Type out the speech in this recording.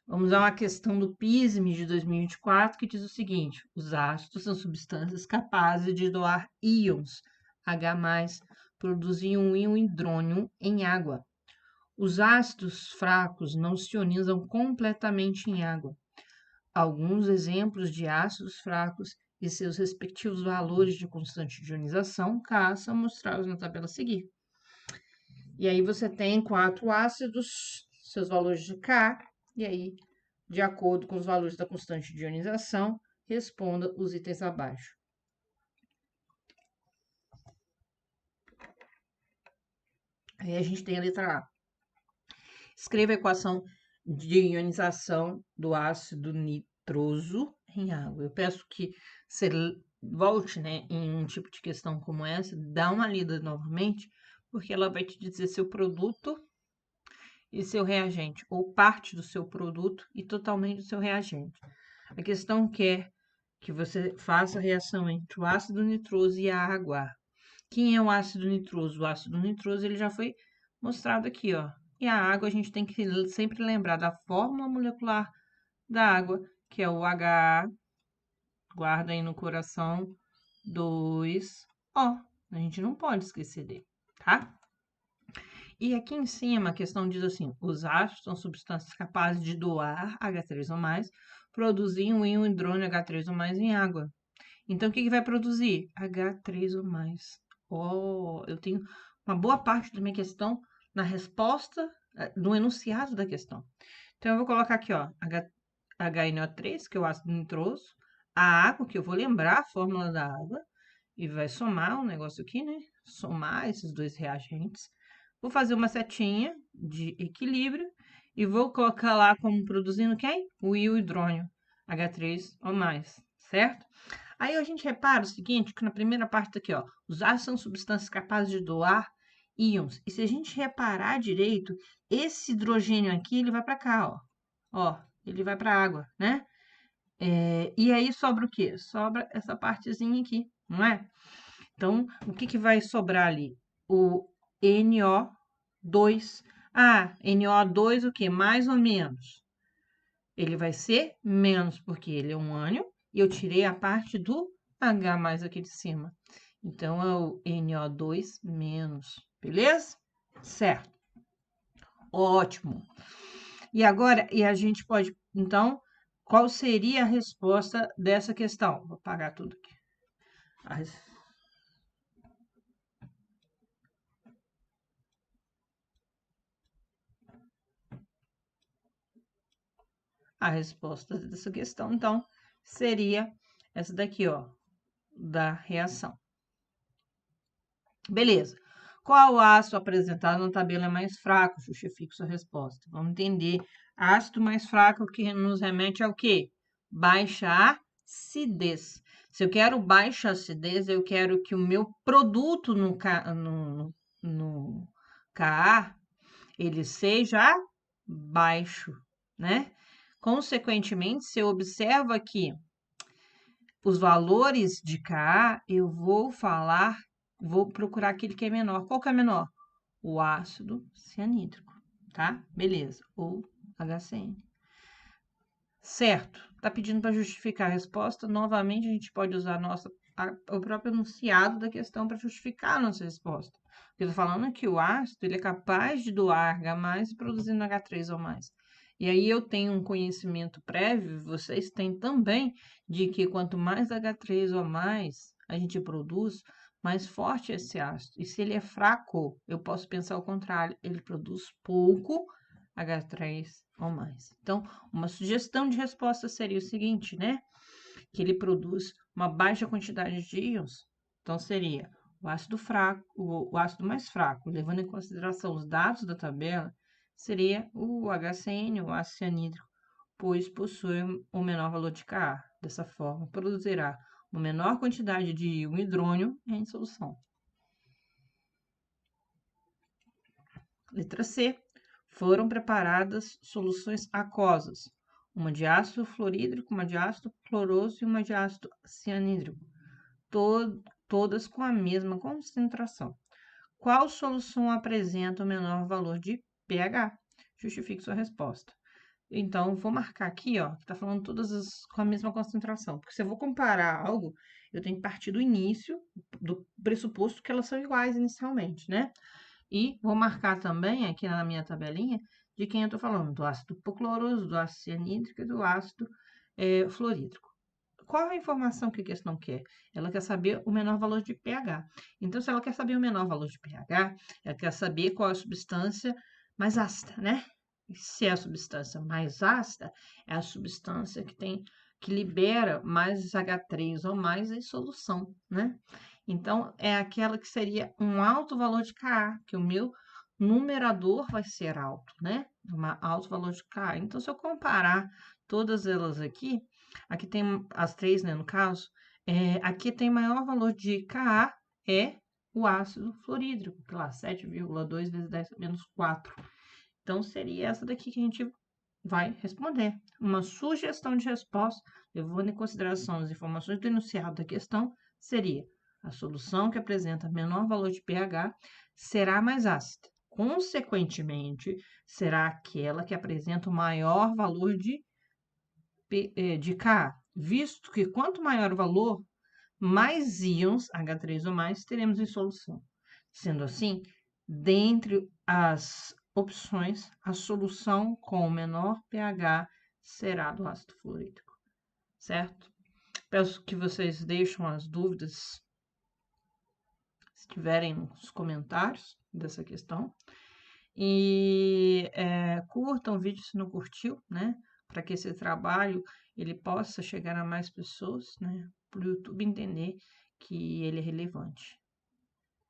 Vamos a uma questão do PISM de 2024 que diz o seguinte: os ácidos são substâncias capazes de doar íons H+, produzem um íon hidrônio em água. Os ácidos fracos não se ionizam completamente em água. Alguns exemplos de ácidos fracos e seus respectivos valores de constante de ionização K são mostrados na tabela a seguir. E aí você tem 4 ácidos, seus valores de K, e aí, de acordo com os valores da constante de ionização, responda os itens abaixo. Aí a gente tem a letra A. Escreva a equação de ionização do ácido nitroso em água. Eu peço que você volte, né, em um tipo de questão como essa, dá uma lida novamente, porque ela vai te dizer seu produto e seu reagente, ou parte do seu produto e totalmente do seu reagente. A questão quer que você faça a reação entre o ácido nitroso e a água. Quem é o ácido nitroso? O ácido nitroso ele já foi mostrado aqui, ó. E a água a gente tem que sempre lembrar da fórmula molecular da água, que é o HA, guarda aí no coração, 2O. A gente não pode esquecer dele, tá? E aqui em cima a questão diz assim: os ácidos são substâncias capazes de doar H3 ou mais, produzir um íon hidrônio H3 ou mais em água. Então, o que vai produzir? H3 ou mais. Oh, eu tenho uma boa parte da minha questão na resposta, no enunciado da questão. Então, eu vou colocar aqui, ó, HNO3, que é o ácido nitroso, a água, que eu vou lembrar a fórmula da água, e vai somar um negócio aqui, né? Somar esses dois reagentes. Vou fazer uma setinha de equilíbrio e vou colocar lá como produzindo quem? O íon hidrônio, H3 ou mais, certo? Aí a gente repara o seguinte, que na primeira parte aqui, ó, os ácidos são substâncias capazes de doar íons. E se a gente reparar direito, esse hidrogênio aqui, ele vai para cá, ó. Ó, ele vai para a água, né? E aí sobra o quê? Sobra essa partezinha aqui, não é? Então, o que vai sobrar ali? O NO2. Ah, NO2 o quê? Mais ou menos. Ele vai ser menos, porque ele é um ânion, e eu tirei a parte do H mais aqui de cima. Então, é o NO2 menos, beleza? Certo. Ótimo. E agora, a gente pode, então, qual seria a resposta dessa questão? Vou apagar tudo aqui. A resposta dessa questão, então, seria essa daqui, ó, da reação. Beleza. Qual ácido apresentado na tabela é mais fraco? Justifique sua resposta. Vamos entender. Ácido mais fraco que nos remete ao quê? Baixa acidez. Se eu quero baixa acidez, eu quero que o meu produto no Ka, ele seja baixo, né? Consequentemente, se eu observo aqui os valores de Ka, eu vou procurar aquele que é menor. Qual que é menor? O ácido cianídrico, tá? Beleza. Ou HCN. Certo. Tá pedindo para justificar a resposta. Novamente, a gente pode usar o próprio enunciado da questão para justificar a nossa resposta. Eu tô falando que o ácido ele é capaz de doar H+, produzindo H3 ou mais. E aí eu tenho um conhecimento prévio, vocês têm também, de que quanto mais H3 ou mais a gente produz, mais forte é esse ácido. E se ele é fraco, eu posso pensar o contrário, ele produz pouco H3 ou mais. Então, uma sugestão de resposta seria o seguinte, né? Que ele produz uma baixa quantidade de íons. Então, seria o ácido fraco, o ácido mais fraco, levando em consideração os dados da tabela, seria o HCN, o ácido cianídrico, pois possui o menor valor de Ka. Dessa forma, produzirá uma menor quantidade de íon hidrônio em solução. Letra C. Foram preparadas soluções aquosas, uma de ácido fluorídrico, uma de ácido cloroso e uma de ácido cianídrico, todas com a mesma concentração. Qual solução apresenta o menor valor de pH? Justifique sua resposta. Então, vou marcar aqui, ó, que tá falando todas com a mesma concentração. Porque se eu vou comparar algo, eu tenho que partir do início, do pressuposto que elas são iguais inicialmente, né? E vou marcar também aqui na minha tabelinha de quem eu tô falando, do ácido hipocloroso, do ácido cianídrico e do ácido fluorídrico. Qual a informação que a questão quer? Ela quer saber o menor valor de pH. Então, se ela quer saber o menor valor de pH, ela quer saber qual é a substância mais ácida, né? E se é a substância mais ácida, é a substância que libera mais H3 ou mais em solução, né? Então, é aquela que seria um alto valor de Ka, que o meu numerador vai ser alto, né? Um alto valor de Ka. Então, se eu comparar todas elas aqui, aqui tem as três, né, no caso, aqui tem maior valor de Ka, é o ácido fluorídrico, que lá, 7,2 vezes 10 menos 4. Então, seria essa daqui que a gente vai responder. Uma sugestão de resposta, levando em consideração as informações do enunciado da questão, seria: a solução que apresenta menor valor de pH será mais ácida. Consequentemente, será aquela que apresenta o maior valor de Ka, visto que quanto maior o valor, mais íons, H3 ou mais, teremos em solução. Sendo assim, dentre as opções, a solução com o menor pH será do ácido fluorídrico, certo? Peço que vocês deixem as dúvidas, se tiverem nos comentários dessa questão. E curtam o vídeo se não curtiu, né? Para que esse trabalho ele possa chegar a mais pessoas, né? Para o YouTube entender que ele é relevante.